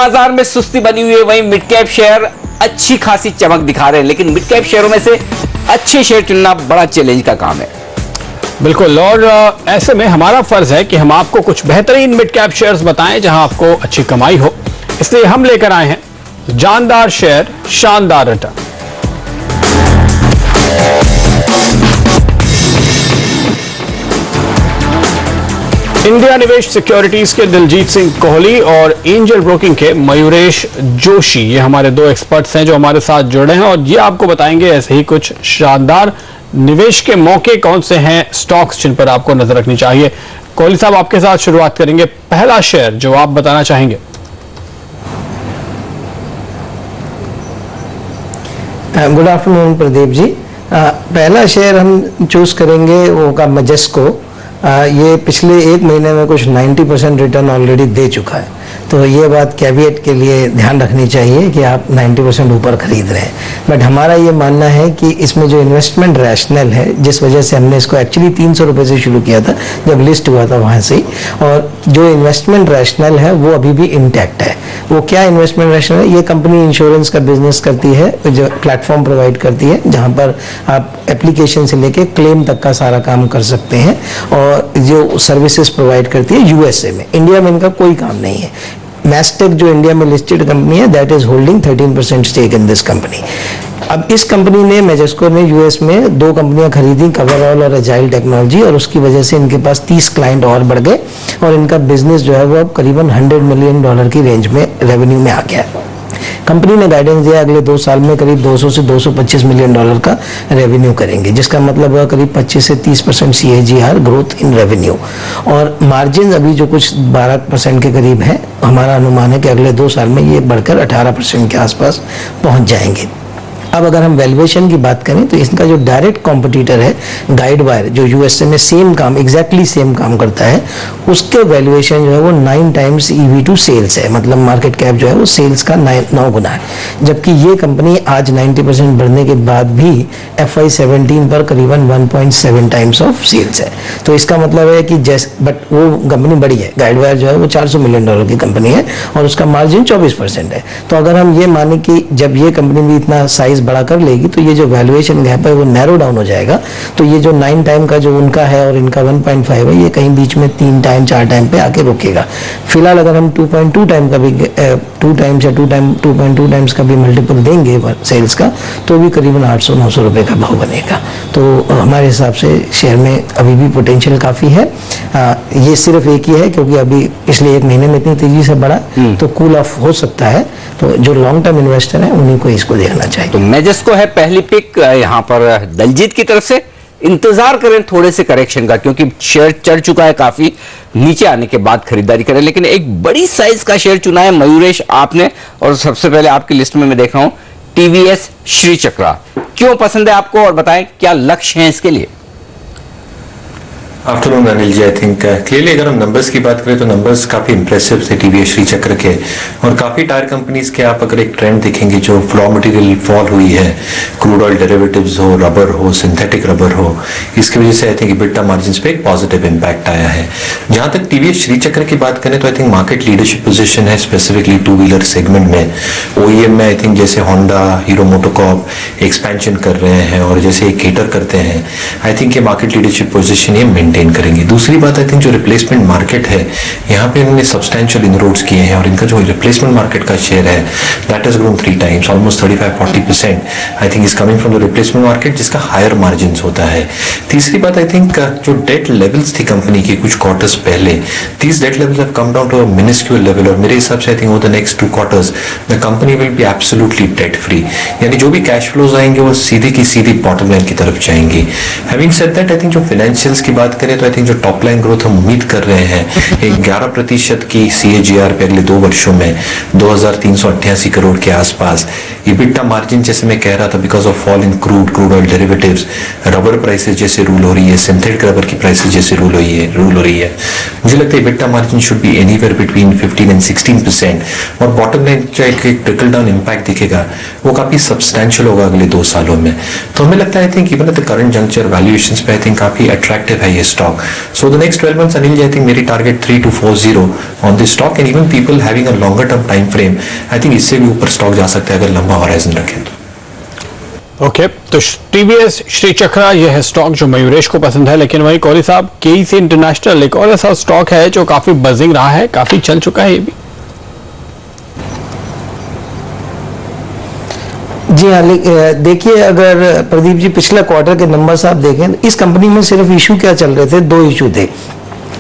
बाजार में सुस्ती बनी हुई है, वहीं मिड कैप शेयर अच्छी खासी चमक दिखा रहे हैं, लेकिन मिड कैप शेयरों में से अच्छे शेयर चुनना बड़ा चैलेंज का काम है। बिल्कुल, और ऐसे में हमारा फर्ज है कि हम आपको कुछ बेहतरीन मिड कैप शेयर्स बताएं जहां आपको अच्छी कमाई हो। इसलिए हम लेकर आए हैं जानदार शेयर, शानदार रिटर्न। इंडिया निवेश सिक्योरिटीज के दिलजीत सिंह कोहली और एंजल ब्रोकिंग के मयूरेश जोशी, ये हमारे दो एक्सपर्ट्स हैं जो हमारे साथ जुड़े हैं और ये आपको बताएंगे ऐसे ही कुछ शानदार निवेश के मौके कौन से हैं, स्टॉक्स जिन पर आपको नजर रखनी चाहिए। कोहली साहब, आपके साथ शुरुआत करेंगे। पहला शेयर जो आप बताना चाहेंगे। Good afternoon Pradeep ji. पहला शेयर हम चूज करेंगे वो होगा मजेस्को। ये पिछले एक महीने में कुछ 90% रिटर्न ऑलरेडी दे चुका है, तो ये बात कैविएट के लिए ध्यान रखनी चाहिए कि आप 90% ऊपर खरीद रहे हैं। बट हमारा ये मानना है कि इसमें जो इन्वेस्टमेंट रैशनल है, जिस वजह से हमने इसको एक्चुअली 300 रुपये से शुरू किया था जब लिस्ट हुआ था वहाँ से, और जो इन्वेस्टमेंट रैशनल है वो अभी भी इंटैक्ट है। वो क्या इन्वेस्टमेंट रैशनल है? ये कंपनी इंश्योरेंस का बिजनेस करती है, जो प्लेटफॉर्म प्रोवाइड करती है जहाँ पर आप एप्लीकेशन से लेके क्लेम तक का सारा काम कर सकते हैं, और जो सर्विसेज प्रोवाइड करती है यूएसए में। इंडिया में इनका कोई काम नहीं है। मैस्टेक जो इंडिया में लिस्टेड कंपनी है, that is holding 13% stake in this company. अब इस कंपनी ने, मेजेस्को ने यूएस में 2 कंपनियां खरीदी, कवरऑल और एजाइल टेक्नोलॉजी, और उसकी वजह से इनके पास 30 क्लाइंट और बढ़ गए और इनका बिजनेस जो है वो अब करीबन $100 मिलियन की रेंज में रेवेन्यू में आ गया है। कंपनी ने गाइडेंस दिया अगले 2 साल में करीब 200 से $225 मिलियन का रेवेन्यू करेंगे, जिसका मतलब है करीब 25 से 30% CAGR ग्रोथ इन रेवेन्यू, और मार्जिन अभी जो कुछ 12% के करीब है। हमारा अनुमान है कि अगले 2 साल में ये बढ़कर 18% के आसपास पहुंच जाएंगे। अब अगर हम वैल्यूएशन की बात करें तो इसका जो डायरेक्ट कॉम्पिटिटर है गाइडवायर, जो यूएसए में सेम काम, एग्जैक्टली सेम काम करता है, उसके वैल्यूएशन जो है वो 9 टाइम्स EV टू सेल्स है, मतलब मार्केट कैप जो है वो सेल्स का 9 गुना है। जबकि ये कंपनी आज 90% बढ़ने के बाद भी FY17 पर करीबन 1.7 टाइम्स ऑफ सेल्स है। तो इसका मतलब है कि बट वो कंपनी बड़ी है, गाइडवायर जो है वो $400 मिलियन की कंपनी है और उसका मार्जिन 24% है। तो अगर हम ये माने कि जब ये कंपनी भी इतना साइज बड़ा कर लेगी तो ये जो वैल्यूएशन गैप है वो नैरो डाउन हो जाएगा। तो ये जो 9 टाइम का जो उनका है और इनका 1.5 है, ये कहीं बीच में 3 टाइम 4 टाइम पे आके रुकेगा। फिलहाल अगर हम 2.2 टाइम का भी 2 टाइम्स या 2.2 टाइम्स का भी मल्टीपल देंगे सेल्स का, तो भी करीबन 800-900 रुपए का भाव बनेगा। तो हमारे हिसाब से शेयर में अभी भी पोटेंशियल काफी है। ये सिर्फ एक ही है क्योंकि अभी पिछले एक महीने में इतनी तेजी से बढ़ा, तो कूल ऑफ हो सकता है। तो जो लॉन्ग टर्म इन्वेस्टर है उन्हीं को इसको देखना चाहिए। तो मेजेस्को है पहली पिक यहाँ पर दलजीत की तरफ से। इंतजार करें थोड़े से करेक्शन का, क्योंकि शेयर चढ़ चुका है काफी, नीचे आने के बाद खरीदारी करें। लेकिन एक बड़ी साइज का शेयर चुना है मयूरेश आपने, और सबसे पहले आपकी लिस्ट में मैं देख रहा हूं TVS श्री चक्रा। क्यों पसंद है आपको और बताएं क्या लक्ष्य है इसके लिए? Afternoon Anil ji. I think clearly अगर हम नंबर्स की बात करें तो नंबर्स काफी इंप्रेसिव थे TVS श्री चक्र के, और काफी टायर कंपनीज के आप अगर एक ट्रेंड देखेंगे, जो रॉ मटेरियल फॉल हुई है, क्रूड ऑयल डेरिवेटिव्स हो, रबर हो, सिंथेटिक रबर हो, इसकी वजह से आई थिंक EBITDA मार्जिन पे एक पॉजिटिव इंपैक्ट आया है। जहां तक TVS श्री चक्र की बात करें तो I think market leadership position है, स्पेसिफिकली 2 व्हीलर सेगमेंट में। OEM में आई थिंक जैसे होंडा, हीरो मोटोकॉर्प एक्सपेंशन कर रहे हैं और जैसे केटर करते हैं, आई थिंक ये मार्केट लीडरशिप पोजिशन ये मेंटेन करेंगे। दूसरी बात आई थिंक जो रिप्लेसमेंट मार्केट है, यहाँ पे इन्होंने सब्सटैंशियल इनरोड्स किए हैं और इनका जो रिप्लेसमेंट मार्केट का शेयर है that has grown 3 times, almost 35-40% I think is coming from the replacement market, जिसका हायर मार्जिन होता है। तीसरी बात आई थिंक जो डेट लेवल्स थी कंपनी की कुछ क्वार्टर्स पहले, these debt levels have come down to a minuscule level, और मेरे हिसाब से I think over the next 2 quarters the company will be absolutely debt free, यानी जो भी कैश फ्लोज आएंगे वो सीधी की सीधी बॉटम लाइन की तरफ जाएंगे। Having said that, I think जो फाइनेंशियल्स की बात करें तो आई थिंक जो टॉप लाइन ग्रोथ हम उम्मीद कर रहे हैं एक 11% की CAGR पे अगले 2 वर्षों में 2388 करोड़ के आसपास। EBITDA मार्जिन जैसे मैं कह रहा था, because of fall in crude oil derivatives, rubber prices जैसे रूल हो रही है, सिंथेटिक रबर की प्राइसेस जैसे रूल हो रही है, मुझे लगता है EBITDA margin should be anywhere between 15 and 16%, और बॉटम लाइन जो एक ट्रिकल डाउन इम्पैक्ट दिखेगा वो काफी सब्सटैंशियल होगा अगले 2 सालों में। तो हमें लगता है I think even at the current juncture valuations पे आई थिंक काफी अट्रैक्टिव है ये stock. So the next 12 months Anil ji, I think मेरी target 3240 on this stock, and even people having a longer term time frame I think इससे भी ऊपर stock जा सकता है अगर लंबा हॉराइजन रखें तो। ओके, तो टीवीएस श्री चक्रा ये है स्टॉक जो मयूरेश को पसंद है। लेकिन वहीं कोहली साहब, केईसी इंटरनेशनल एक और ऐसा स्टॉक है जो काफी बजिंग रहा है, काफी चल चुका है ये भी। जी हाँ, देखिए अगर प्रदीप जी पिछला क्वार्टर के नंबर्स आप देखें, इस कंपनी में सिर्फ इशू क्या चल रहे थे, 2 इशू थे।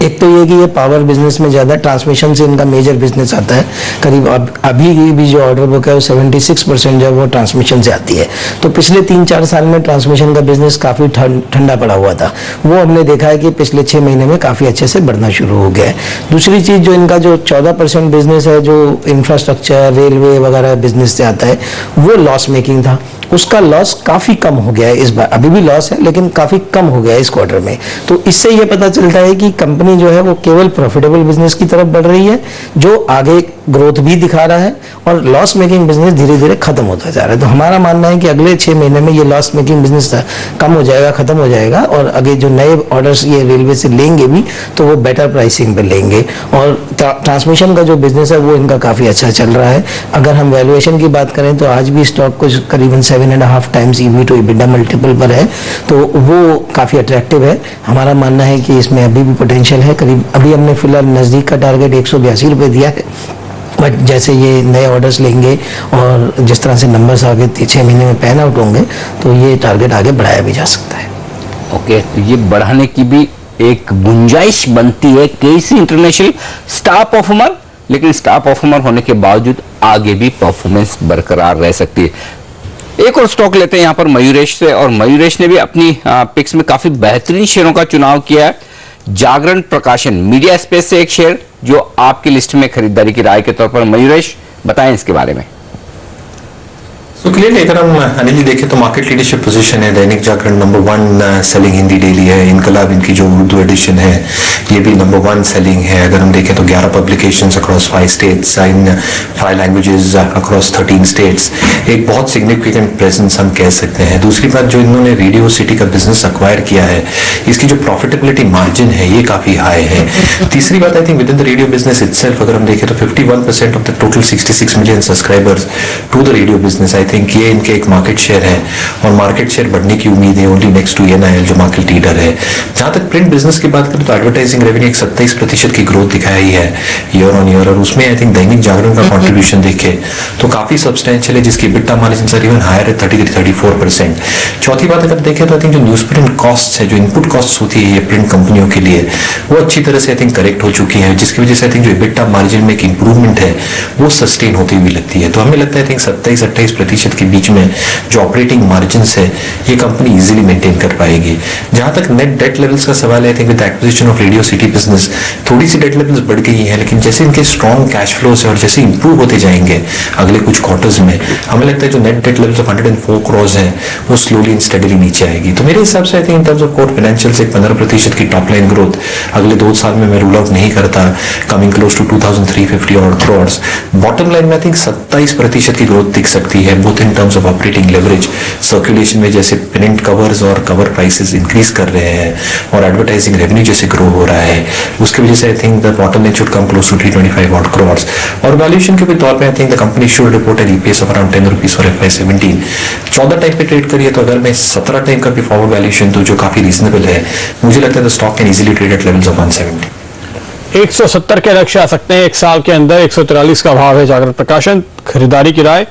एक तो ये कि ये पावर बिजनेस में ज़्यादा ट्रांसमिशन से इनका मेजर बिजनेस आता है, करीब अभी भी जो ऑर्डर बुक है वो 76% जो है वो ट्रांसमिशन से आती है। तो पिछले 3-4 साल में ट्रांसमिशन का बिजनेस काफ़ी ठंडा पड़ा हुआ था, वो हमने देखा है कि पिछले 6 महीने में काफ़ी अच्छे से बढ़ना शुरू हो गया है। दूसरी चीज़, जो इनका जो 14% बिजनेस है जो इंफ्रास्ट्रक्चर रेलवे वगैरह बिजनेस से आता है, वो लॉस मेकिंग था, उसका लॉस काफ़ी कम हो गया है इस बार। अभी भी लॉस है लेकिन काफ़ी कम हो गया है इस क्वार्टर में। तो इससे ये पता चलता है कि कंपनी जो है वो केवल प्रॉफिटेबल बिजनेस की तरफ बढ़ रही है, जो आगे ग्रोथ भी दिखा रहा है, और लॉस मेकिंग बिजनेस धीरे धीरे खत्म होता जा रहा है। तो हमारा मानना है कि अगले 6 महीने में ये लॉस मेकिंग बिजनेस कम हो जाएगा, खत्म हो जाएगा, और आगे जो नए ऑर्डर्स ये रेलवे से लेंगे भी तो वो बेटर प्राइसिंग पे लेंगे। और ट्रांसमिशन का जो बिजनेस है वो इनका काफ़ी अच्छा चल रहा है। अगर हम वैल्यूएशन की बात करें तो आज भी स्टॉक कुछ करीबन 7.5 times EV to EBITDA multiple पर है, तो वो काफ़ी अट्रैक्टिव है। हमारा मानना है कि इसमें अभी भी पोटेंशियल है। करीब अभी हमने फिलहाल नज़दीक का टारगेट 182 रुपये दिया है, बट जैसे ये नए ऑर्डर्स लेंगे और जिस तरह से नंबर्स आगे 6 महीने में पैन आउट होंगे तो ये टारगेट आगे बढ़ाया भी जा सकता है। ओके, तो ये बढ़ाने की भी एक गुंजाइश बनती है। केसी इंटरनेशनल स्टार परफॉर्मर, लेकिन स्टार परफॉर्मर होने के बावजूद आगे भी परफॉर्मेंस बरकरार रह सकती है। एक और स्टॉक लेते हैं यहाँ पर मयूरेश से, और मयूरेश ने भी अपनी पिक्स में काफी बेहतरीन शेयरों का चुनाव किया है। जागरण प्रकाशन मीडिया स्पेस से एक शेयर जो आपकी लिस्ट में खरीदारी की राय के तौर पर, मयूरेश बताएं इसके बारे में। तो क्लियरली अगर हम अनिल जी देखें तो मार्केट लीडरशिप पोजीशन है। Dainik Jagran number 1 selling Hindi daily है। इनकलाब इनकी जो उर्दू एडिशन है ये भी नंबर 1 सेलिंग है। अगर हम देखें तो 11 publications across 5 states in 5 languages across 13 states, एक बहुत सिग्निफिकेंट प्रेजेंस हम कह सकते हैं। दूसरी बात, जो इन्होंने रेडियो सिटी का बिजनेस अक्वायर किया है, इसकी जो प्रॉफिटेबिलिटी मार्जिन है ये काफी हाई है। तीसरी बात, I think within the radio business itself अगर हम देखें तो 51% of the total 66 million subscribers to the radio business, I think ये इनके एक मार्केट शेयर है, और मार्केट शेयर बढ़ने की उम्मीद है ओनली नेक्स्ट टू NIL जो मार्केट लीडर है। जहां तक प्रिंट बिजनेस की बात करें तो एडवर्टाइजिंग रेवेन्यू 27% की ग्रोथ दिखाई है ईयर ऑन ईयर, और उसमें आई थिंक दैनिक जागरण का कंट्रीब्यूशन देखे तो काफी सब्सटेंशियल है, जिसकी EBITDA मार्जिन इवन हायर है 33-34%। चौथी बात अगर देखें तो आई थिंक जो न्यूज प्रिंट कॉस्ट है, जो इनपुट कॉस्ट होती है ये प्रिंट कंपनियों के लिए, वो अच्छी तरह से आई थिंक करेक्ट हो चुकी है, जिसकी वजह से आई थिंक जो EBITDA मार्जिन में एक इंप्रूवमेंट है वो सस्टेन होती हुई लगती है। तो हमें लगता है आई थिंक 27-28% के बीच में जो ऑपरेटिंग मार्जिन है ये कंपनी इजीली मेंटेन कर पाएगी। जहां तक नेट डेट लेवल्स का सवाल है, I think with acquisition of radio city business थोड़ी सी डेट लेवल्स बढ़ गई है, लेकिन जैसे इनके स्ट्रॉन्ग कैश फ्लोस है और जैसे इंप्रूव होते जाएंगे अगले कुछ क्वार्टर्स में, हमें लगता है जो net date levels of 104 crore है वो स्लोली एंड स्टेडीली नीचे आएगी। तो मेरे हिसाब से I think in terms of core financial से 15% की टॉप लाइन ग्रोथ अगले 2 साल में मैं रूल आउट नहीं करता, coming close to 2350 crore. Bottom line में आई थिंक 27% की ग्रोथ दिख सकती है, both in terms of operating leverage, circulation में जैसे प्रिंट कवर्स और कवर प्राइसेस इंक्रीज कर रहे हैं और एडवर्टाइजिंग रेवेन्यू जैसे ग्रो हो रहा है, उसकी वजह से I think the bottom line should come close to 325 crore. और वैल्यूएशन के तौर पे I think the company should report an EPS of around 10 rupees for FY17। 14 time पे ट्रेड करिए, तो अगर मैं 17 टाइम का भी फॉरवर्ड वैल्यूएशन तो जो काफी रीजनेबल है, मुझे लगता है the stock can easily trade at levels of 170। 170 के लक्ष्य आ सकते हैं 1 साल के अंदर। 143 का भाव है जागरण प्रकाशन, खरीदारी की राय।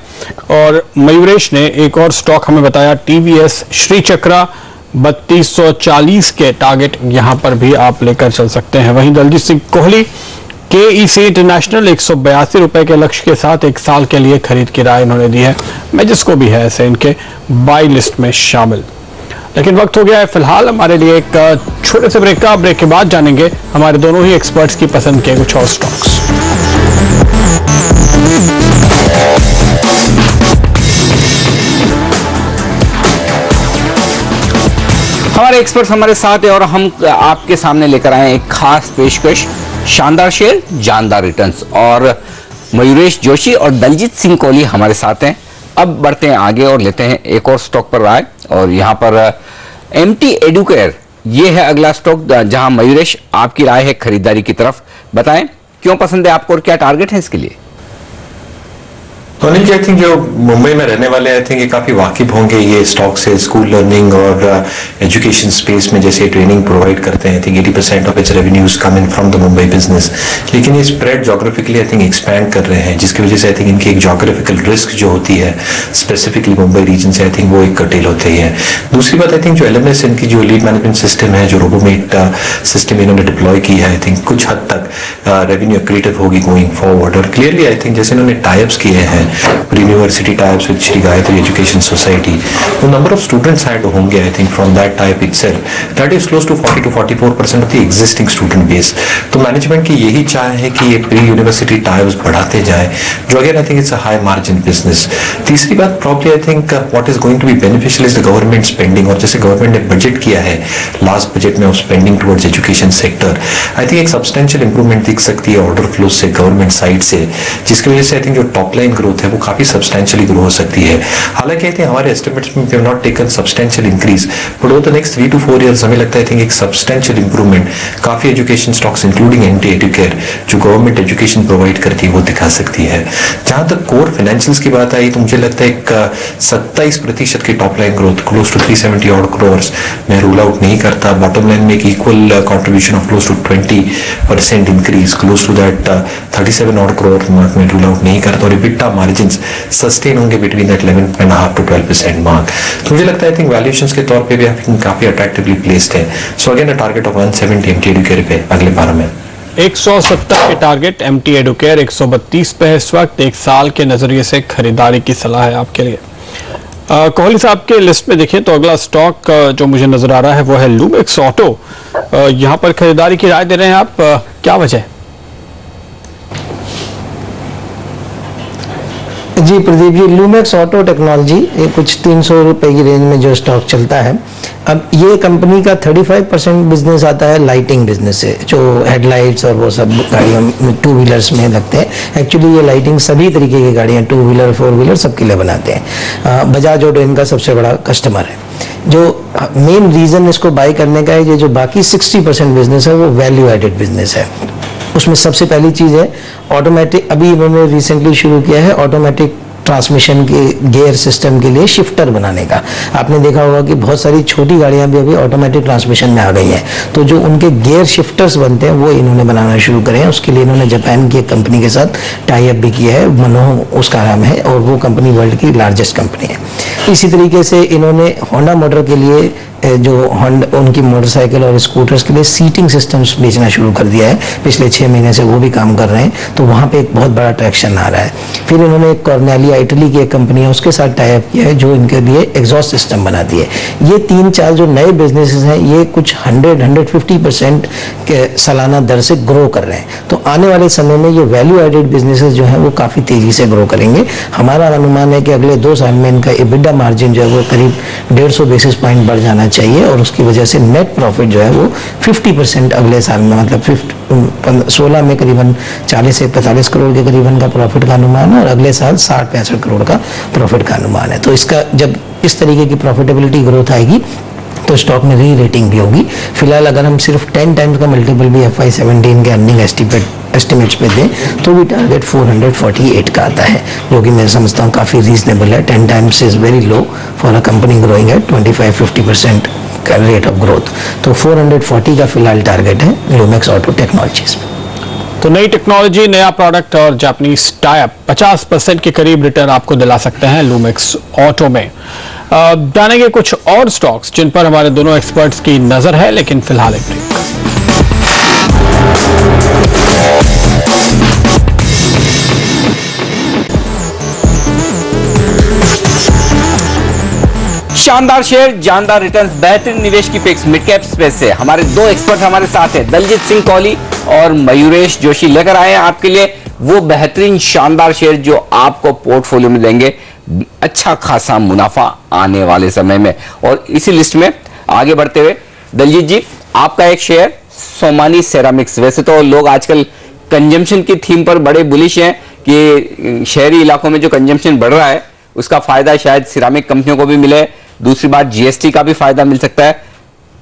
और मयूरेश ने एक और स्टॉक हमें बताया TVS श्री चक्रा, 3240 के टारगेट यहां पर भी आप लेकर चल सकते हैं। वहीं दलजीत सिंह कोहली KEC इंटरनेशनल 182 रुपए के लक्ष्य के साथ 1 साल के लिए खरीद की राय इन्होंने दी है। मैं जिसको भी है ऐसे इनके बाई लिस्ट में शामिल। लेकिन वक्त हो गया है फिलहाल हमारे लिए एक छोटे से ब्रेक का। ब्रेक के बाद जानेंगे हमारे दोनों ही एक्सपर्ट्स की पसंद के कुछ और स्टॉक्स। हमारे एक्सपर्ट्स हमारे साथ है और हम आपके सामने लेकर आए एक खास पेशकश शानदार शेयर, जानदार रिटर्न्स, और मयूरेश जोशी और दलजीत सिंह कोहली हमारे साथ हैं। अब बढ़ते हैं आगे और लेते हैं एक और स्टॉक पर राय, और यहाँ पर एमटी एडुकेयर, ये है अगला स्टॉक जहां मयूरेश आपकी राय है खरीदारी की तरफ। बताएं क्यों पसंद है आपको और क्या टारगेट है इसके लिए? तो अनिल जी, आई थिंक जो मुंबई में रहने वाले आई थिंक ये काफी वाकिफ होंगे ये स्टॉक से, स्कूल लर्निंग और एजुकेशन स्पेस में जैसे ट्रेनिंग प्रोवाइड करते हैं। I think 80% of its revenues come in from the Mumbai business, लेकिन ये spread geographically I think expand कर रहे हैं, जिसकी वजह से आई थिंक इनकी एक जोग्राफिकल रिस्क जो होती है स्पेसिफिकली मुंबई रीजन से, आई थिंक वो एक कर्टेल होती है। दूसरी बात, आई थिंक जो LMS इनकी जो लीड मैनेजमेंट सिस्टम है, जो रोबोमेट सिस्टम इन्होंने डिप्लॉय की है, आई थिंक कुछ हद तक रेवेन्यू एक्रीटिव होगी गोइंग फॉरवर्ड। और क्लियरली आई थिंक जैसे इन्होंने टाइप्स किए हैं, university tie ups with Shri Gayatri education society, तो नंबर ऑफ स्टूडेंट्स ऐड होंगे I think from that tie up itself, that is close to 40 to 44% of the existing student base. तो management की यही चाह है कि ये प्री यूनिवर्सिटी टाइप्स बढ़ाते जाए, जो again I think it's a high margin business. तीसरी बात, probably I think what is going to be beneficial is the government spending, और जैसे गवर्नमेंट ने बजट किया है लास्ट बजट में spending towards education sector, I think एक substantial improvement दिख सकती है ऑर्डर फ्लो से गवर्नमेंट साइड से, जिसकी वजह से आई थिंक जो टॉप लाइन ग्रोथ है वो काफी सब्सटेंशियली ग्रो हो सकती है। हालांकि आई थिंक हमारे एस्टिमेट्स में we have not taken substantial increase, but over the next 3 to 4 years हमें लगता है आई थिंक एक सब्सटेंशियल इंप्रूवमेंट काफी education stocks including MT Educare जो गवर्नमेंट एजुकेशन प्रोवाइड करती है वो दिखा सकती है। जहां तक कोर फाइनेंशियल्स की बात आई तो मुझे लगता है एक 27% की top line growth close to 370 odd crores मैं रूल आउट नहीं करता। बॉटम लाइन में एक equal contribution of close to 20% increase close to that 37 odd crore mark में रूल आउट नहीं करता, और इबिटा मार्जिन्स सस्टेन होंगे बिटवीन दैट 11.5 to 12% मार्क। तो मुझे लगता है आई थिंक वैल्यूएशंस के तौर पे भी काफी अट्रैक्टिवली प्लेस्ड है। So again a target of 170 MT Educare पे अगले 12 में। 170 के टारगेट एमटी एडुकेयर 132 पे है इस वक्त। एक साल के नजरिए से खरीदारी की सलाह है आपके लिए। कोहली साहब के लिस्ट में देखिए तो अगला स्टॉक जो मुझे नजर आ रहा है वो है लूमेक्स ऑटो। यहां पर खरीदारी की राय दे रहे हैं आप, क्या वजह है? जी प्रदीप जी, लूमेक्स ऑटो टेक्नोलॉजी ये कुछ 300 रुपए की रेंज में जो स्टॉक चलता है। अब ये कंपनी का 35% बिजनेस आता है लाइटिंग बिजनेस से, जो हेडलाइट्स और वो सब गाड़ियों में 2 व्हीलर्स में लगते हैं। एक्चुअली ये लाइटिंग सभी तरीके की गाड़ियाँ 2 व्हीलर 4 व्हीलर सबके लिए बनाते हैं। बजाज ऑटो इनका सबसे बड़ा कस्टमर है। जो मेन रीज़न इसको बाई करने का है, ये जो बाकी 60% बिजनेस है वो वैल्यू एडेड बिजनेस है। उसमें सबसे पहली चीज़ है ऑटोमेटिक, अभी इन्होंने रिसेंटली शुरू किया है ऑटोमेटिक ट्रांसमिशन के गियर सिस्टम के लिए शिफ्टर बनाने का। आपने देखा होगा कि बहुत सारी छोटी गाड़ियां भी अभी ऑटोमेटिक ट्रांसमिशन में आ गई हैं, तो जो उनके गियर शिफ्टर्स बनते हैं वो इन्होंने बनाना शुरू करे हैं। उसके लिए इन्होंने जापान की एक कंपनी के साथ टाई अप भी किया है, मनोह उसका नाम है, और वो कंपनी वर्ल्ड की लार्जेस्ट कंपनी है। इसी तरीके से इन्होंने होंडा मोटर के लिए जो उनकी मोटरसाइकिल और स्कूटर्स के लिए सीटिंग सिस्टम्स बेचना शुरू कर दिया है। पिछले 6 महीने से वो भी काम कर रहे हैं, तो वहाँ पे एक बहुत बड़ा ट्रैक्शन आ रहा है। फिर इन्होंने कॉर्नेलिया इटली की एक कंपनी है उसके साथ टाई अप किया है जो इनके लिए एग्जॉस्ट सिस्टम बनाती है। ये 3-4 जो नए बिजनेसेस हैं ये कुछ 100-150% के सालाना दर से ग्रो कर रहे हैं। तो आने वाले समय में ये वैल्यू एडेड बिजनेसेस जो हैं वो काफ़ी तेज़ी से ग्रो करेंगे। हमारा अनुमान है कि अगले 2 साल में इनका EBITDA मार्जिन जो है वो करीब 150 बेसिस पॉइंट बढ़ जाना चाहिए, और उसकी वजह से नेट प्रॉफिट जो है वो 50% अगले साल में, मतलब 16 में करीबन 40 से 45 करोड़ के करीबन का प्रॉफिट का अनुमान है, और अगले साल 60-65 करोड़ का प्रॉफिट का अनुमान है। तो इसका जब इस तरीके की प्रॉफिटेबिलिटी ग्रोथ आएगी तो स्टॉक में री रेटिंग भी होगी। फिलहाल अगर हम सिर्फ 10 टाइम्स का मल्टीपल भी FY17 के अर्निंग एस्टिमेट्स पे दें तो भी टारगेट 448 का आता है, जो कि मैं समझता हूँ काफ़ी रीजनेबल है। 10 times is very low for a company growing at 25-50% का रेट ऑफ ग्रोथ। तो 440 का फिलहाल टारगेट है लूमेक्स ऑटो टेक्नोलॉजीज में। तो नई टेक्नोलॉजी, नया प्रोडक्ट और जापानीज टाई अप 50% के करीब रिटर्न आपको दिला सकते हैं लूमेक्स ऑटो में। जानेंगे कुछ और स्टॉक्स जिन पर हमारे दोनों एक्सपर्ट्स की नजर है, लेकिन फिलहाल एक ब्रेक। शानदार शेयर, जानदार रिटर्न्स, बेहतरीन निवेश की पिक्स मिड कैप स्पेस से हमारे 2 एक्सपर्ट हमारे साथ हैं, दलजीत सिंह कोहली और मयूरेश जोशी, लेकर आए हैं आपके लिए वो बेहतरीन शानदार शेयर जो आपको पोर्टफोलियो में देंगे अच्छा खासा मुनाफा आने वाले समय में। और इसी लिस्ट में आगे बढ़ते हुए दलजीत जी, आपका एक शेयर सोमानी सेरामिक्स। वैसे तो लोग आजकल कंजम्पशन की थीम पर बड़े बुलिश हैं कि शहरी इलाकों में जो कंजम्पशन बढ़ रहा है उसका फायदा शायद सिरामिक कंपनियों को भी मिले। दूसरी बात, जीएसटी का भी फायदा मिल सकता है।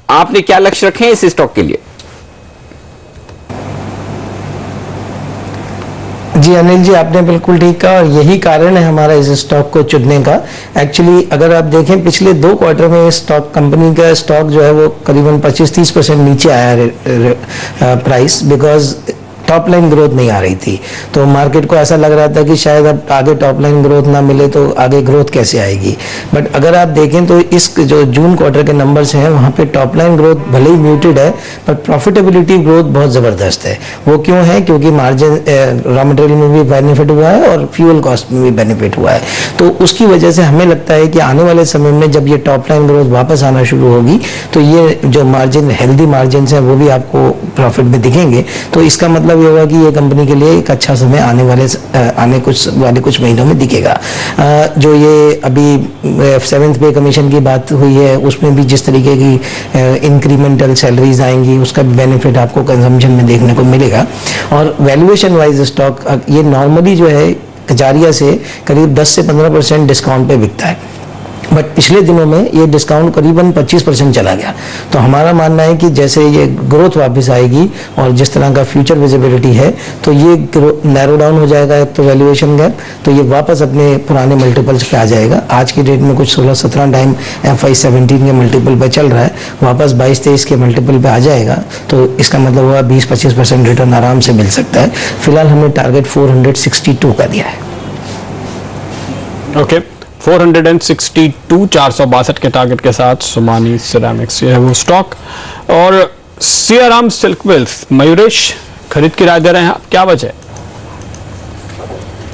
आपने क्या लक्ष्य रखे हैं इस स्टॉक के लिए? जी अनिल जी, आपने बिल्कुल ठीक कहा और यही कारण है हमारा इस स्टॉक को चुनने का। एक्चुअली अगर आप देखें पिछले 2 क्वार्टर में इस स्टॉक कंपनी का स्टॉक जो है वो करीबन 25-30% नीचे आया है price, because top line growth नहीं आ रही थी। तो मार्केट को ऐसा लग रहा था कि शायद अब आगे टॉप लाइन ग्रोथ ना मिले तो आगे ग्रोथ कैसे आएगी। बट अगर आप देखें तो इस जो जून क्वार्टर के नंबर्स हैं वहाँ पे टॉप लाइन ग्रोथ भले ही म्यूटेड है पर प्रॉफिटेबिलिटी ग्रोथ बहुत ज़बरदस्त है। वो क्यों है? क्योंकि मार्जिन रॉ मटेरियल में भी बेनिफिट हुआ है और फ्यूल कॉस्ट में भी बेनिफिट हुआ है। तो उसकी वजह से हमें लगता है कि आने वाले समय में जब ये टॉप लाइन ग्रोथ वापस आना शुरू होगी तो ये जो मार्जिन, हेल्दी मार्जिन हैं वो भी आपको प्रॉफिट में दिखेंगे। तो इसका मतलब ये होगा कि ये कंपनी के लिए एक अच्छा समय आने कुछ महीनों में दिखेगा। जो ये अभी 7th पे कमीशन की बात हुई है उसमें भी जिस तरीके की इंक्रीमेंटल सैलरीज आएंगी उसका भी बेनिफिट आपको कंजम्पशन में देखने को मिलेगा। और वैल्यूएशन वाइज स्टॉक ये नॉर्मली जो है कजारिया से करीब 10 से 15% डिस्काउंट पे बिकता है, बट पिछले दिनों में ये डिस्काउंट करीबन 25% चला गया। तो हमारा मानना है कि जैसे ये ग्रोथ वापस आएगी और जिस तरह का फ्यूचर विजिबिलिटी है तो ये नैरो डाउन हो जाएगा एक तो वैल्यूएशन गैप, तो ये वापस अपने पुराने मल्टीपल्स पे आ जाएगा। आज की डेट में कुछ 16-17 टाइम FY 17 के मल्टीपल पे चल रहा है, वापस 22-23 के मल्टीपल पे आ जाएगा। तो इसका मतलब हुआ 20-25% रिटर्न आराम से मिल सकता है। फिलहाल हमने टारगेट 462 का दिया है। ओके 462 462 के टारगेट के साथ सोमानी सिरामिक्स ये है वो स्टॉक। और सियाराम सिल्क मिल्स, मयूरेश खरीद की राय दे रहे हैं आप, क्या वजह है?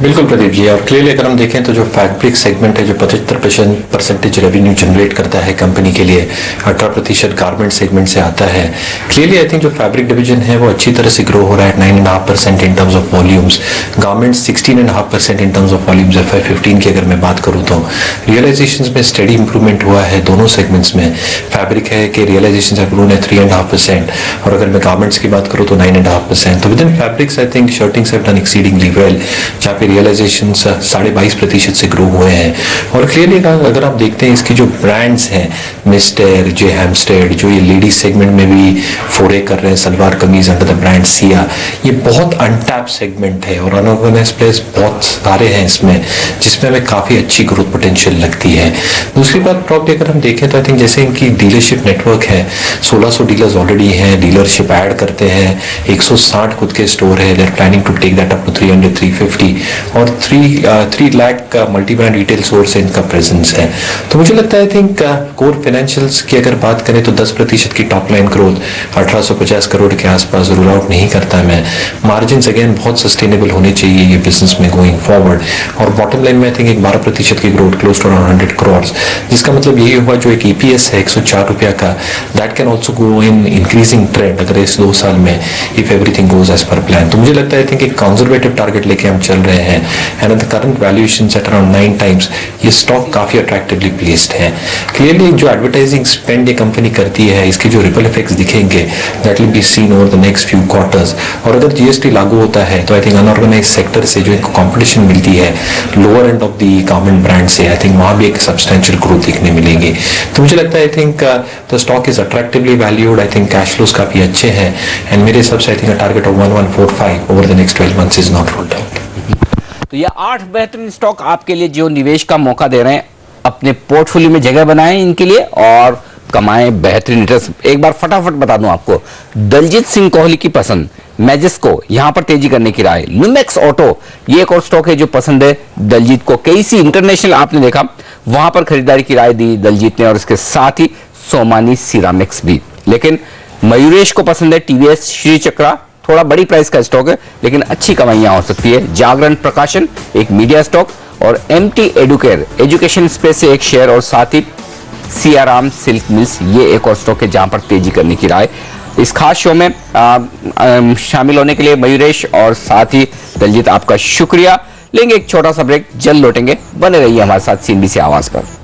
बिल्कुल प्रदीप जी, और क्लियरली अगर हम देखें तो जो फैब्रिक सेगमेंट है जो 75% रेवेन्यू जनरेट करता है कंपनी के लिए, 18% गारमेंट सेगमेंट से आता है। क्लियरली आई थिंक जो फैब्रिक डिवीजन है वो अच्छी तरह से ग्रो हो रहा है 9.5% इन terms of volumes, garment 16.5% in terms of volumes. FY 15 की अगर मैं बात करूँ तो रियलाइजेशन में स्टडी इंप्रूवमेंट हुआ है दोनों सेगमेंट्स में। फैब्रिक है कि रियलाइजेशन है 3.5%, और अगर मैं गारमेंट्स की बात करूँ तो 9.5%। तो with in fabrics I think shirtings have done exceedingly well, जहाँ पे रियलाइजेशन 22.5% से ग्रो हुए हैं। और क्लियरली अगर आप देखते हैं इसकी जो ब्रांड्स हैं, मिस्टर, जे हैम्स्टेड, जो ये लेडीज सेगमेंट में भी फोरे कर रहे हैं, salwar kameez under the brand Siya, ये बहुत अनटैप सेगमेंट है और अनऑर्गेनाइज्ड प्लेयर्स बहुत सारे हैं इसमें, जिसमें हमें काफी अच्छी ग्रोथ पोटेंशियल लगती है। दूसरी बात प्रॉब्लम अगर हम देखें तो आई थिंक जैसे इनकी डीलरशिप नेटवर्क है, 1600 डीलर्स ऑलरेडी हैं, डीलरशिप ऐड करते हैं, 160 खुद के स्टोर है, they're planning to take that up to 300-350, और 3 लाख का मल्टी ब्रांड रिटेल स्टोर से इनका प्रेजेंस है। तो मुझे लगता है आई थिंक कोर फाइनेंशियल्स की अगर बात करें तो 10% की टॉप लाइन ग्रोथ 1850 करोड़ के आसपास रूल आउट नहीं करता मैं। मार्जिन अगेन बहुत सस्टेनेबल होने चाहिए ये बिजनेस में गोइंग फॉरवर्ड, और बॉटम लाइन में आई थिंक एक 12% की growth close to around 100 crore, जिसका मतलब यही हुआ जो एक EPS है 104 रुपया का, that can also go in increasing trend अगर इस 2 साल में if everything goes as per plan. तो मुझे लगता है आई थिंक एक कंजर्वेटिव टारगेट लेके हम चल रहे हैं, and at the current valuations at around 9 times ये स्टॉक काफी अट्रैक्टिवली प्लेस्ड है। क्लियरली जो एडवर्टाइजिंग स्पेंड ये कंपनी करती है इसके जो रिपल इफेक्ट्स दिखेंगे that will be seen over the next few quarters. और अगर GST लागू होता है तो आई थिंक अनऑर्गेनाइज्ड सेक्टर से जो इनको कॉम्पिटिशन मिलती है lower end of the garment brand से, आई थिंक वहां भी एक सब्सटेंशियल ग्रोथ देखने मिलेगी। तो मुझे लगता है I think the stock is attractively valued, I think cash flows काफी अच्छे हैं, एंड मेरे हिसाब से I think target of 1145 over the next 12 months is not ruled out. तो ये 8 बेहतरीन स्टॉक आपके लिए जो निवेश का मौका दे रहे हैं, अपने पोर्टफोलियो में जगह बनाएं इनके लिए और कमाएं बेहतरीन रिटर्न। एक बार फटाफट बता दूं आपको, दलजीत सिंह कोहली की पसंद, मैजिस्को यहां पर तेजी करने की राय, लुमेक्स ऑटो ये एक और स्टॉक है जो पसंद है दलजीत को, KC इंटरनेशनल आपने देखा वहां पर खरीदारी की राय दी दलजीत ने, और इसके साथ ही सोमानी सिरामिक्स भी। लेकिन मयूरेश को पसंद है TVS श्री चक्रा, थोड़ा बड़ी प्राइस का स्टॉक है लेकिन अच्छी कमाइयां हो सकती है। जागरण प्रकाशन एक मीडिया स्टॉक, और MT एडुकेयर एजुकेशन स्पेस से एक शेयर, और साथ ही सियाराम सिल्क मिल्स ये एक और स्टॉक है जहां पर तेजी करने की राय। इस खास शो में शामिल होने के लिए मयूरेश और साथ ही दलजीत आपका शुक्रिया। लेंगे एक छोटा सा ब्रेक, जल्द लौटेंगे, बने रहिए हमारे साथ CNBC आवाज पर।